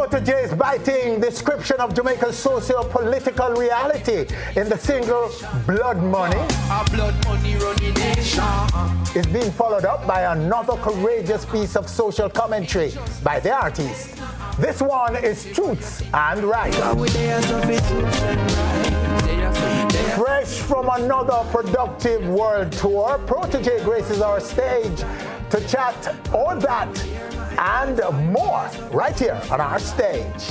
Protoje's biting description of Jamaica's socio-political reality in the single Blood Money is being followed up by another courageous piece of social commentary by the artist. This one is Truths and Right. Fresh from another productive world tour, Protoje graces our stage to chat all that and more right here on our stage.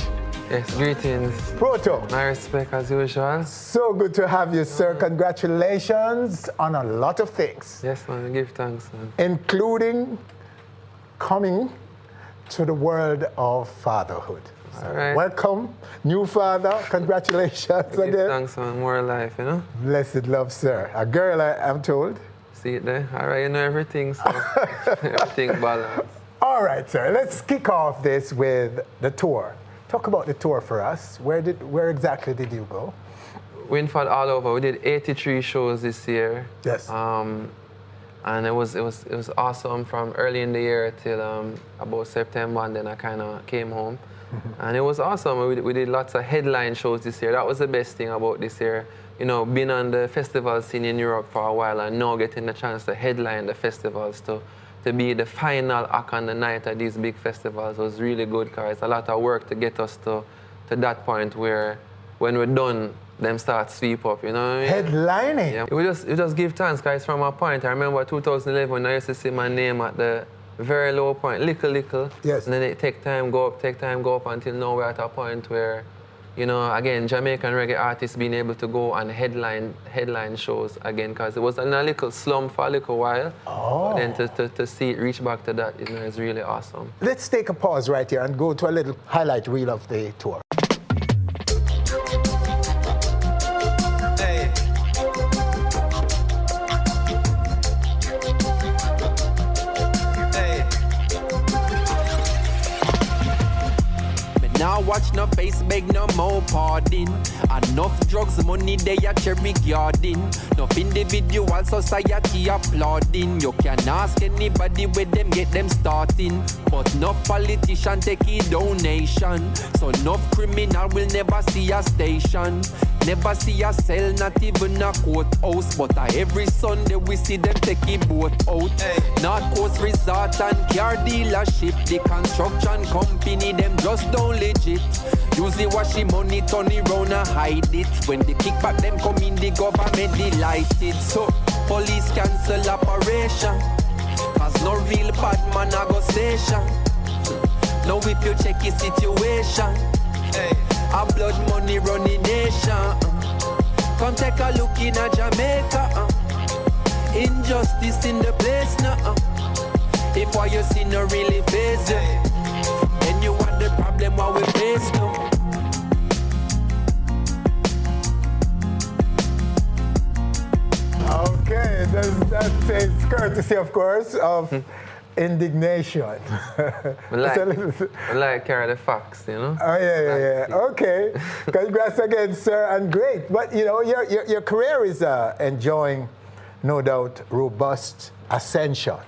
Yes, greetings. Proto. My respect as usual. So good to have you, sir. Congratulations on a lot of things. Yes, man, give thanks, man. Including coming to the world of fatherhood. So all right. Welcome, new father. Congratulations again. Give thanks, man. More life, you know? Blessed love, sir. A girl, I'm told. See it there? All right, you know everything, so everything balanced. All right, sir. Let's kick off this with the tour. Talk about the tour for us. Where exactly did you go? We went all over. We did 83 shows this year. Yes. And it was awesome from early in the year till about September, and then I kind of came home. Mm-hmm. And it was awesome. We did lots of headline shows this year. That was the best thing about this year. You know, being on the festival scene in Europe for a while and now getting the chance to headline the festivals, to be the final act on the night at these big festivals was really good, because it's a lot of work to get us to that point where when we're done, them start sweep up, you know what I mean? Headlining? Yeah, we just give thanks, guys, from a point. I remember 2011 when I used to see my name at the very low point, little. Yes. And then it take time, go up until now we're at a point where, you know, again, Jamaican reggae artists being able to go and headline shows again, because it was in a little slump for a little while. Oh. But then to see it reach back to that, you know, is really awesome. Let's take a pause right here and go to a little highlight reel of the tour. Now watch no face, beg no more pardon. Enough drugs, money they a cherry garden. Enough individual society applauding. You can ask anybody where them get them starting. But no politician take a donation. So no criminal will never see a station. Never see a cell, not even a courthouse. But every Sunday we see them take a boat out. North Coast Resort and car dealership. The construction company, them just don't legit. Usually wash the money, turn it round and hide it. When the kickback them come in, the government delighted. So police cancel operation, cause no real bad man a go station. Now if you check the situation, a blood money running nation. Come take a look in a Jamaica. Injustice in the place now. If what you see no really face you, then you want the problem what we face now. Okay, that is courtesy, of course, of indignation. like carry the facts, you know? Oh, yeah. Okay. Congrats again, sir, and great. But, you know, your career is enjoying, no doubt, robust ascension.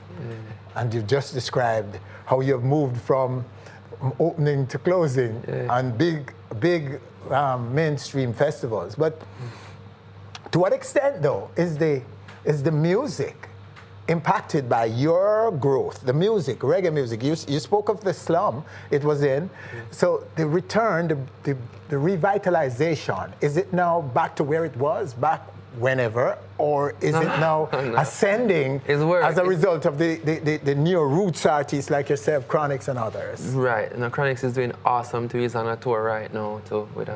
And you've just described how you've moved from opening to closing on big mainstream festivals. But to what extent, though, is the music impacted by your growth? The music, reggae music. You spoke of the slum it was in. So the return, the revitalization, is it now back to where it was back whenever, or is it now ascending as a result of the new roots artists like yourself, Chronix and others? Right. Now, Chronix is doing awesome too. He's on a tour right now too with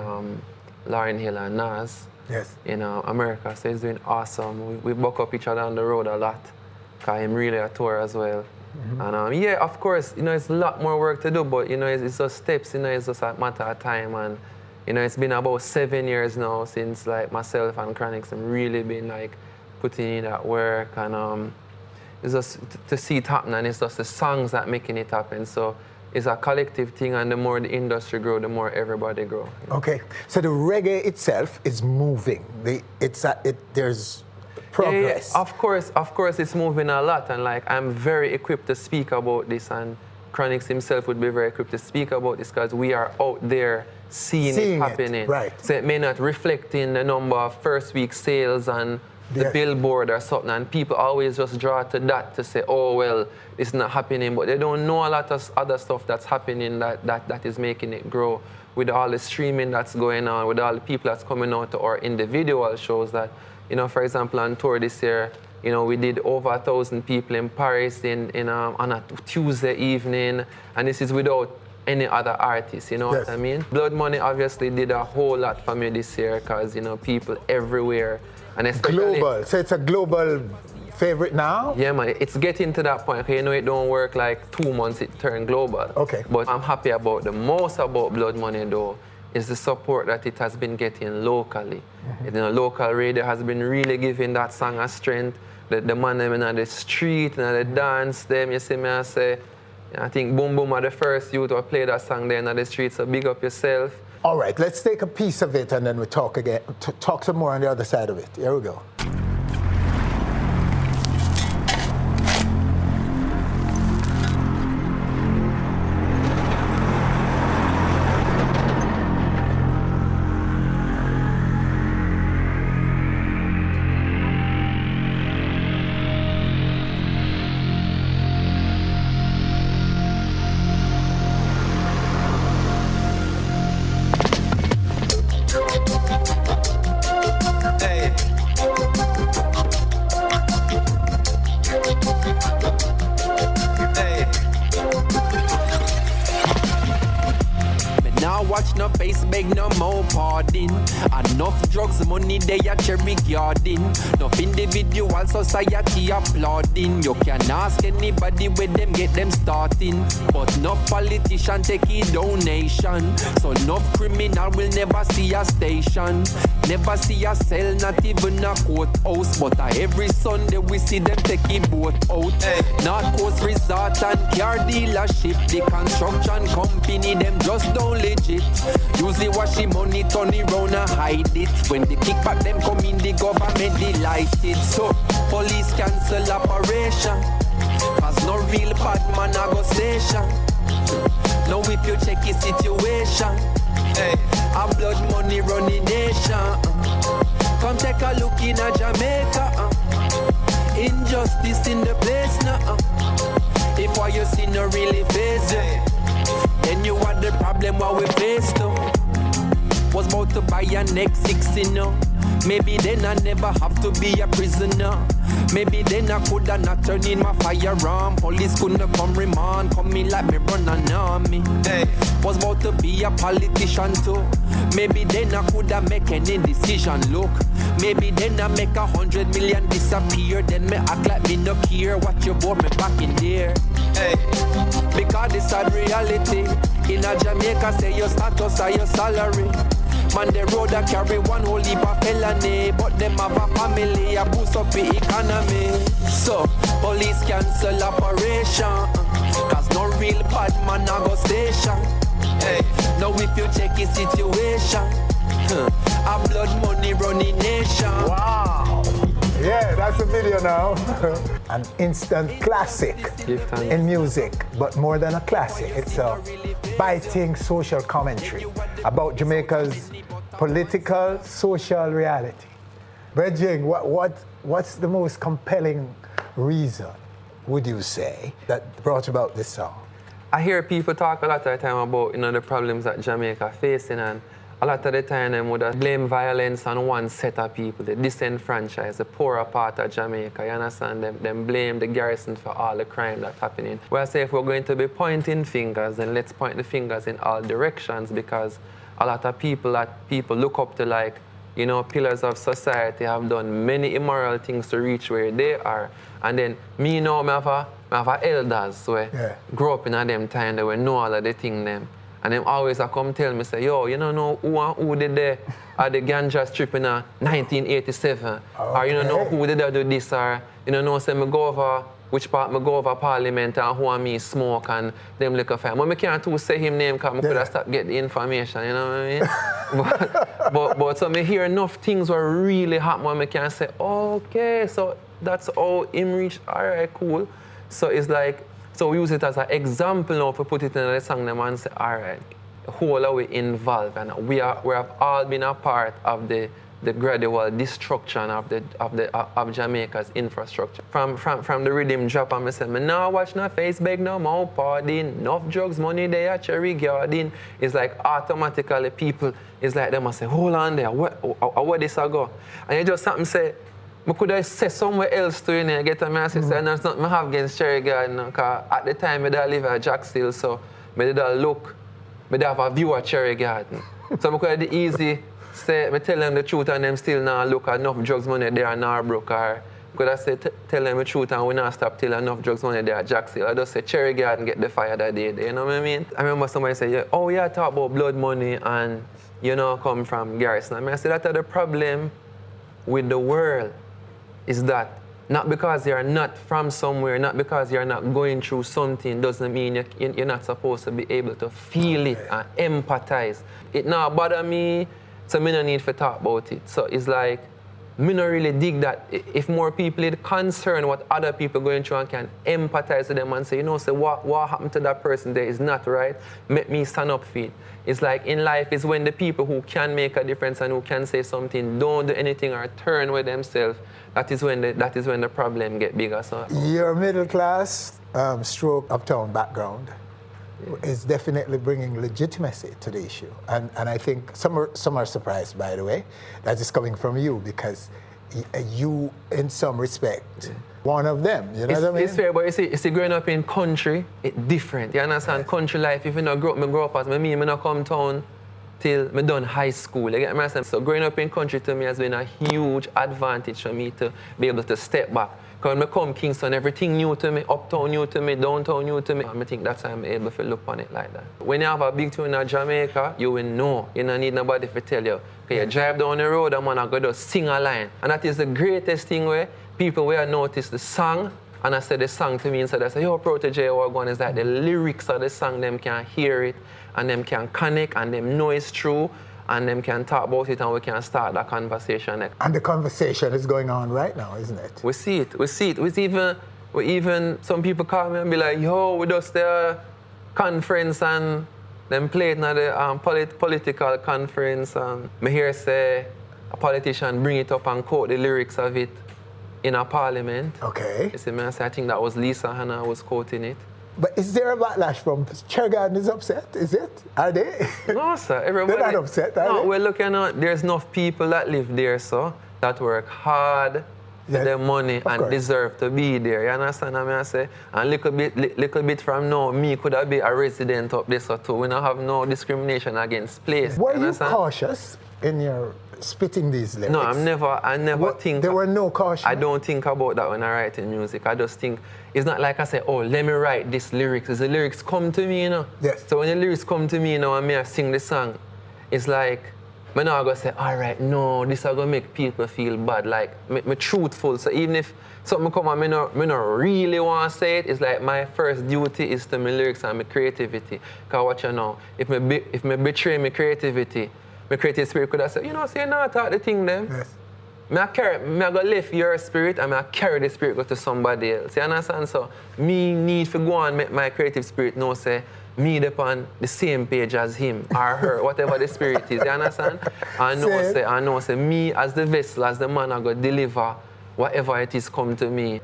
Lauryn Hill and Nas. Yes. In America, so he's doing awesome. We buck up each other on the road a lot, because I'm really a tour as well. Mm-hmm. And yeah, of course, you know, it's a lot more work to do, but you know, it's just steps, you know, it's just a matter of time. And you know, it's been about 7 years now since like myself and Chronix have really been like putting in that work, and it's just to see it happen, and it's just the songs that making it happen. So it's a collective thing, and the more the industry grow, the more everybody grow. You know? Okay, so the reggae itself is moving. There's progress. Yeah, of course, it's moving a lot, and like I'm very equipped to speak about this, and Chronix himself would be very equipped to speak about this because we are out there seeing it happening. Right. So it may not reflect in the number of first week sales and the billboard or something, and people always just draw to that to say, oh, well, it's not happening, but they don't know a lot of other stuff that's happening that is making it grow with all the streaming that's going on, with all the people that's coming out to our individual shows that, you know, for example, on tour this year, you know, we did over 1,000 people in Paris on a Tuesday evening, and this is without any other artists, you know what I mean? Blood Money obviously did a whole lot for me this year because, you know, people everywhere. And especially global. So it's a global favorite now? Yeah, man. It's getting to that point. You know, it don't work like 2 months, it turned global. Okay. But I'm happy about the most about Blood Money, though, is the support that it has been getting locally. You know, local radio has been really giving that song a strength. The man them in the street, and the dance, them, you see me, I say, I think Boom Boom are the first youth to play that song there in the street, so big up yourself. All right, let's take a piece of it and then we talk again. Talk some more on the other side of it. Here we go. Watch no face, beg no more pardon. Enough drugs, money they a cherry garden. Enough individual society applauding. You can ask anybody where them get them starting. But no politician take a donation. So no criminal will never see a station. Never see a cell, not even a courthouse. But every Sunday we see them take a boat out. North Coast Resort and car dealership. The construction company, them just don't legit. Usually wash the money, turn it round and hide it. When the kickback them come in, the government delighted. So police cancel operation, cause no real bad man a go station. Now if you check the situation, a blood money running nation. Come take a look in a Jamaica. Injustice in the place now. If what you see no really face it, then you are the problem what we face though. Was about to buy a next 60 now. Maybe then I never have to be a prisoner. Maybe then I coulda not turned in my firearm. Police couldn't come remand, come in like me run an army. Was about to be a politician too. Maybe then I coulda make any decision. Look, maybe then I make 100 million disappear. Then me act like me no care what you bought me back in there. Because this sad reality. In a Jamaica say your status or your salary. Man, the road that carry one whole heap of felony. But them have a family, a boost up the economy. So, police cancel operation. Cause no real bad man a go station. Now if you check the situation, a blood money running nation. Wow. Yeah, that's a video now. An instant classic in music, but more than a classic. It's a biting social commentary about Jamaica's political, social reality. Reggie, what's the most compelling reason, would you say, that brought about this song? I hear people talk a lot of the time about, you know, the problems that Jamaica facing, and a lot of the time they would blame violence on one set of people, the disenfranchised, the poorer part of Jamaica, you understand? Them blame the garrison for all the crime that's happening. Well, I say if we're going to be pointing fingers, then let's point the fingers in all directions, because a lot of people that people look up to, like, you know, pillars of society, have done many immoral things to reach where they are. And then me now, I have elders, so grow up in them time, they will know all of the things them. And them always come tell me, say, yo, you don't know who did the ganja strip in 1987. Okay. Or you don't know who did do this, or you don't know, say, me go over, which part me go over parliament and who and me smoke and them liquor fire. But I can't too say him name because I could have stopped get the information, you know what I mean? but so me hear enough things were really happen when I can say, okay, so that's how him reach, all right, cool. So it's like, So we use it as an example now to put it in the song them and say, all right, who are we involved? And we have all been a part of the gradual destruction of Jamaica's infrastructure. From the rhythm drop, and I say, me now watch no face beg no more pardon, enough drugs, money they are cherry garden. It's like automatically people, it's like they must say, hold on there, where this I go? And you just something say, I could have said somewhere else to you, get a message, and there's nothing I have against cherry garden, because at the time I live at Jacksonville, so I did look, I have a view at cherry garden. So I could have the easy say, I tell them the truth and them still not look at enough drugs money there in Narbrook, or could I say tell them the truth and we not stop till enough drugs money there at Jacksonville. I just say Cherry Garden get the fire that day, you know what I mean? I remember somebody say, yeah, oh yeah, talk about blood money and you know come from Garrison. I say that's the problem with the world is that not because you're not from somewhere, not because you're not going through something doesn't mean you're not supposed to be able to feel it and empathize. It not bother me. So me no need to talk about it. So it's like, me no really dig that if more people is concerned what other people going through and can empathize with them and say, you know, say what happened to that person there is not right, make me stand up for it. It's like in life is when the people who can make a difference and who can say something don't do anything or turn with themselves, that is when the problem get bigger. So your middle class stroke uptown background is definitely bringing legitimacy to the issue. And I think some are surprised, by the way, that is coming from you, because you, in some respect, one of them, you know what I mean? It's fair, but you see growing up in country, it's different. You understand? Yes. Country life, if you not grow up as me not come town till me done high school. You get me? So growing up in country to me has been a huge advantage for me to be able to step back. Because when I come Kingston, everything new to me, uptown new to me, downtown new to me. I think that's why I'm able to look on it like that. When you have a big tune in Jamaica, you will know. You don't need nobody to tell you. Okay, you drive down the road and man, I go to sing a line. And that is the greatest thing where people will notice the song, and I say the song to me instead. I say, yo, Protoje, what going is that the lyrics of the song, them can hear it, and them can connect, and them know it's true, and them can talk about it, and we can start that conversation next. And the conversation is going on right now, isn't it? We see it. We even some people call me and be like, yo, we just the conference and them played at the political conference, and me hear say a politician bring it up and quote the lyrics of it in a parliament. Okay. You see me, I think that was Lisa Hanna was quoting it. But is there a backlash from Cherry Garden is upset? Is it? Are they? No, sir. Everybody. They're not upset, are they? We're looking at, there's enough people that live there, so that work hard for their money and deserve to be there. You understand what I say? And little bit from now, me could have been a resident up there, so too. We don't have no discrimination against place. Were you cautious in your spitting these lyrics? No, I never think. There were no caution? I don't think about that when I write in music. I just think, it's not like I say, oh, let me write this lyrics. It's the lyrics come to me, you know? Yes. So when the lyrics come to me, you know, and me I sing the song, it's like, I'm not going to say, all right, no, this is going to make people feel bad. Like, me truthful. So even if something come and me not really want to say it, it's like my first duty is to my lyrics and my creativity. Because what you know, if me betray my creativity spirit could have said, you know, say, no, talk the thing then. Yes. I go lift your spirit and I carry the spirit go to somebody else. You understand? So me need to go and make my creative spirit know, say, me upon the same page as him or her, whatever the spirit is. You understand? I know, say, me as the vessel, as the man, I go deliver whatever it is come to me.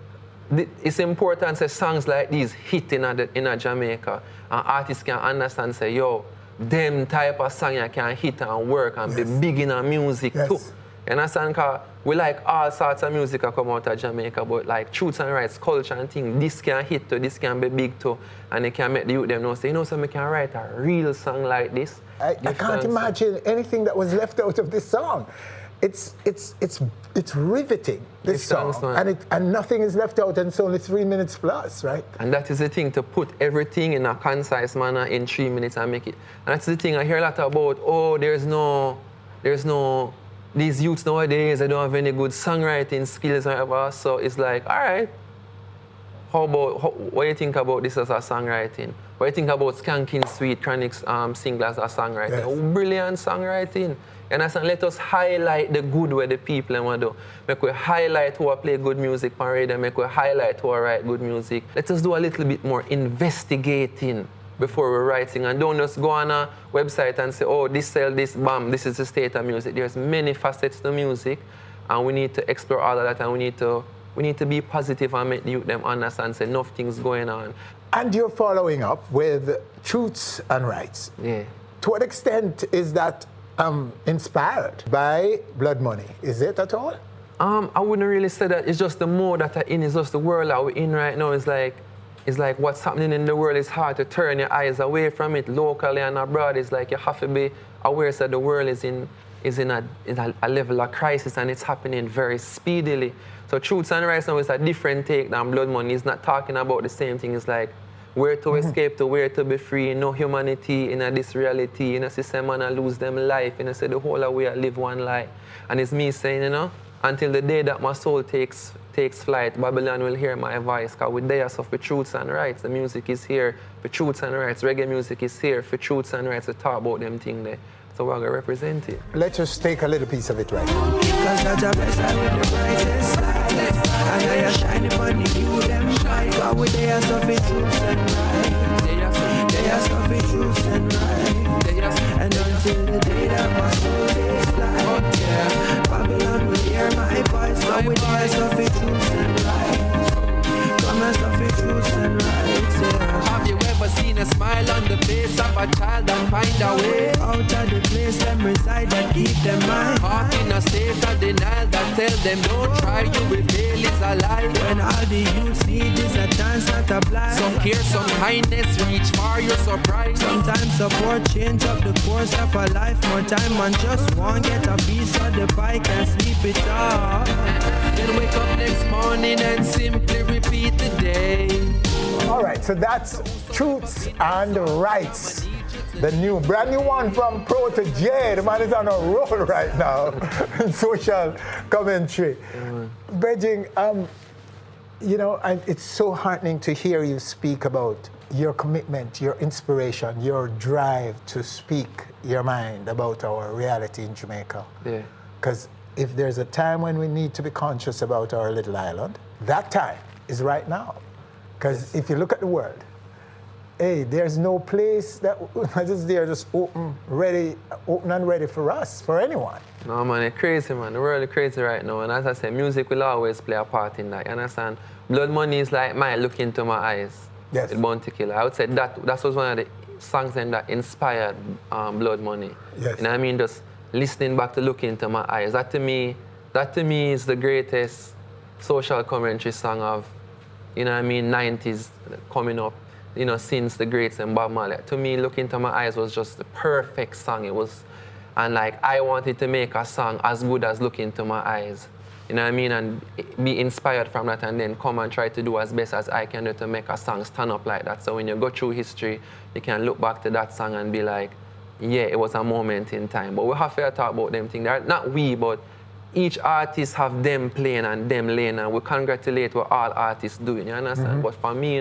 It's important, say, songs like these hit in Jamaica, and artists can understand, say, yo, them type of song you can hit and work and be big in music too. You understand? Because we like all sorts of music that come out of Jamaica, but like truths and rights, culture and things, this can hit too, this can be big too, and they can make the youth them know, say, you know, so I can write a real song like this. I can't imagine anything that was left out of this song. It's riveting, this song, and nothing is left out, and it's only 3 minutes plus, right? And that is the thing, to put everything in a concise manner in 3 minutes and make it. And that's the thing I hear a lot about, oh, there's no, these youths nowadays, they don't have any good songwriting skills or whatever, so it's like, all right, what do you think about this as a songwriting? What do you think about Skanking Sweet Chronic's single as a songwriting? Yes. Oh, brilliant songwriting. And I said, let us highlight the good where the people want to do. Make we highlight who play good music on radio, make we highlight who write good music. Let us do a little bit more investigating before we're writing, and don't just go on a website and say, oh, this sell this, bam, this is the state of music. There's many facets to music, and we need to explore all of that, and we need to be positive and make the youth them understand, say, enough things going on. And you're following up with Truths and Rights. Yeah. To what extent is that inspired by Blood Money? Is it at all? I wouldn't really say that. It's just the mode that I'm in. It's just the world that we're in right now. It's like what's happening in the world is hard to turn your eyes away from it locally and abroad. It's like you have to be aware that the world is in a level of crisis, and it's happening very speedily. So Truths and Rights now is a different take than Blood Money. It's not talking about the same thing. It's like where to escape to, where to be free, no humanity in this reality, in a system and lose them life, say the whole way I live one life. And it's me saying, until the day that my soul takes flight, Babylon will hear my voice, because we're there for Truths and Rights. The music is here for Truths and Rights. Reggae music is here for Truths and Rights to talk about them things there. So we're going to represent it. Let's just take a little piece of it right now. Because that's a blessing with the brightest light. And I am shining on the new them shine. God with they are suffering truths and right. They are suffering truths and right. And until the day that my soul takes flight, Babylon will hear my voice. God with they are suffering truths and right. Come and suffer truths and right. Have you ever seen a smile on the face of a child and find a way out of the place them reside and keep them mind? Heart in a state of denial that tell them don't try, you will fail is a lie. When all the youths need is a chance, not a blind. Some care, some kindness, reach far, you're surprised. Sometimes support change up the course of a life. More time and just one get a piece of the pie, can sleep it off. Then wake up next morning and simply repeat the day. All right, so that's Truths and Rights. The brand new one from Protoje. The man is on a roll right now in social commentary. Bridging, it's so heartening to hear you speak about your commitment, your inspiration, your drive to speak your mind about our reality in Jamaica. Yeah. Because if there's a time when we need to be conscious about our little island, that time is right now. Because if you look at the world, hey, there's no place that is there just open and ready for us, for anyone. No, man, it's crazy, man. The world is crazy right now. And as I say, music will always play a part in that. You understand? Blood Money is like my look into my eyes. Yes. With Bounty Killer. I would say that was one of the songs that inspired Blood Money. Yes. You know what I mean? Just listening back to Look Into My Eyes. That to me is the greatest social commentary song of, 90s coming up, since the greats and Bob Marley. To me, Look Into My Eyes was just the perfect song. It was, and I wanted to make a song as good as Look Into My Eyes. You know what I mean? And be inspired from that and then come and try to do as best as I can do to make a song stand up like that. So when you go through history, you can look back to that song and be like, yeah, it was a moment in time. But we have to talk about them things. Not we, but each artist have them playing and them lane, and we congratulate what all artists doing, you understand? Mm-hmm. But for me,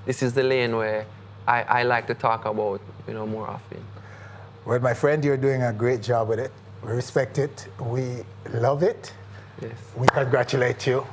this is the lane where I like to talk about, more often. Well, my friend, you're doing a great job with it. We respect it. We love it. Yes. We congratulate you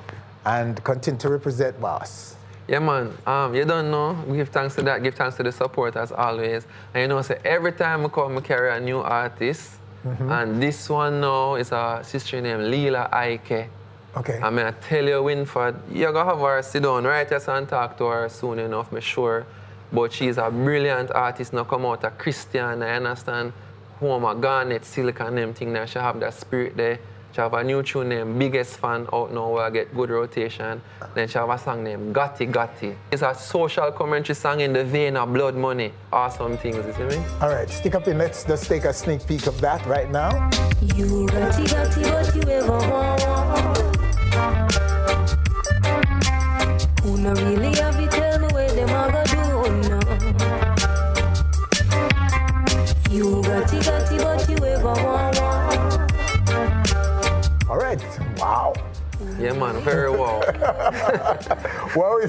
and continue to represent Boss. Yeah, man. You don't know. Give thanks to that. Give thanks to the support as always. And say every time I come, I carry a new artist. Mm-hmm. And this one now is a sister named Leela Ike. Okay. I mean, I tell you, Winford, you're going to have her sit down right here and talk to her soon enough, I'm sure. But she's a brilliant artist now, come out a Christian, I understand. Home a Garnet, Silk and them thing there. She have that spirit there. She have a new tune named Biggest Fan out now where I get good rotation. Then she have a song named Gotti Gotti. It's a social commentary song in the vein of Blood Money. Awesome things, you see me? All right, stick up in. Let's just take a sneak peek of that right now. You gotti gotti what you ever want. Who no really have you tell me where them a go do now. You gotti gotti what you ever want. All right, wow. Yeah, man, very well. Well,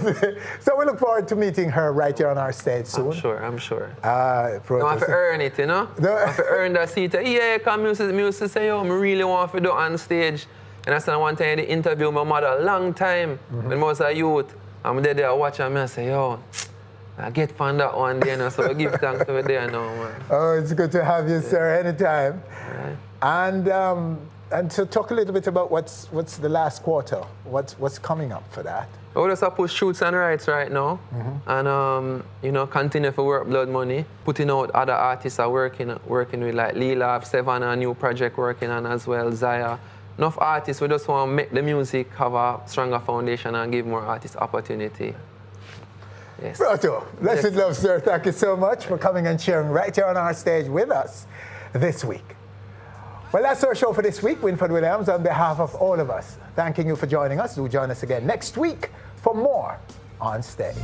so we look forward to meeting her right here on our stage soon. I'm sure. Protoje. I have to earn it, you know? I have to earn that seat. Yeah, because music say, yo, I really want to do on stage. And I said one time in the interview my mother a long time when I was a youth. I'm there watching and I say, yo, I get found that one day, you know, so I give thanks to it there now, man. Oh, it's good to have you, sir, anytime. Right. And to talk a little bit about what's the last quarter, what's coming up for that. We just push Truths and Rights right now, and you know, continue to work Blood Money, putting out other artists are working with like Leela, Seven, a new project working on as well, Zaya. Enough artists, we just want to make the music have a stronger foundation and give more artists opportunity. Yes. Proto, blessed love, sir. Thank you so much for coming and sharing right here on our stage with us this week. Well, that's our show for this week. Winford Williams, on behalf of all of us, thanking you for joining us. Do join us again next week for more On Stage.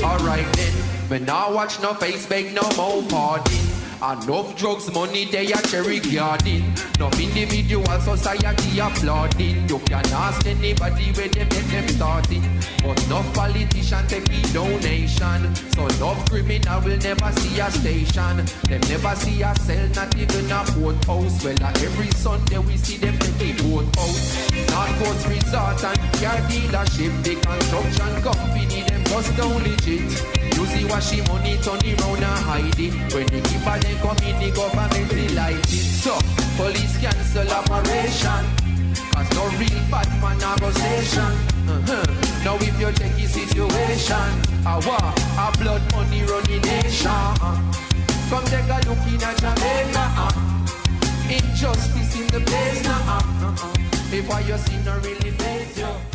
Alright then, when I watch no face, beg no more pardon. Enough drugs, money, they are cherry garden. Enough individual society applauding. You can ask anybody where they get them started. But enough politician take the donation. So enough criminal will never see a station. Them never see a cell, not even a courthouse. Well, every Sunday we see them take the boat out. North Coast Resort and car dealership. The construction company, them just don't legit. You see what she money turn around and hide it. When the keeper they come in, the government they light it. So, police cancel operation. Cause no real bad man negotiation. Now if you check the situation, a blood money running nation. Come take a look in at Jamaica. Injustice in the place now. If what you see no really face you.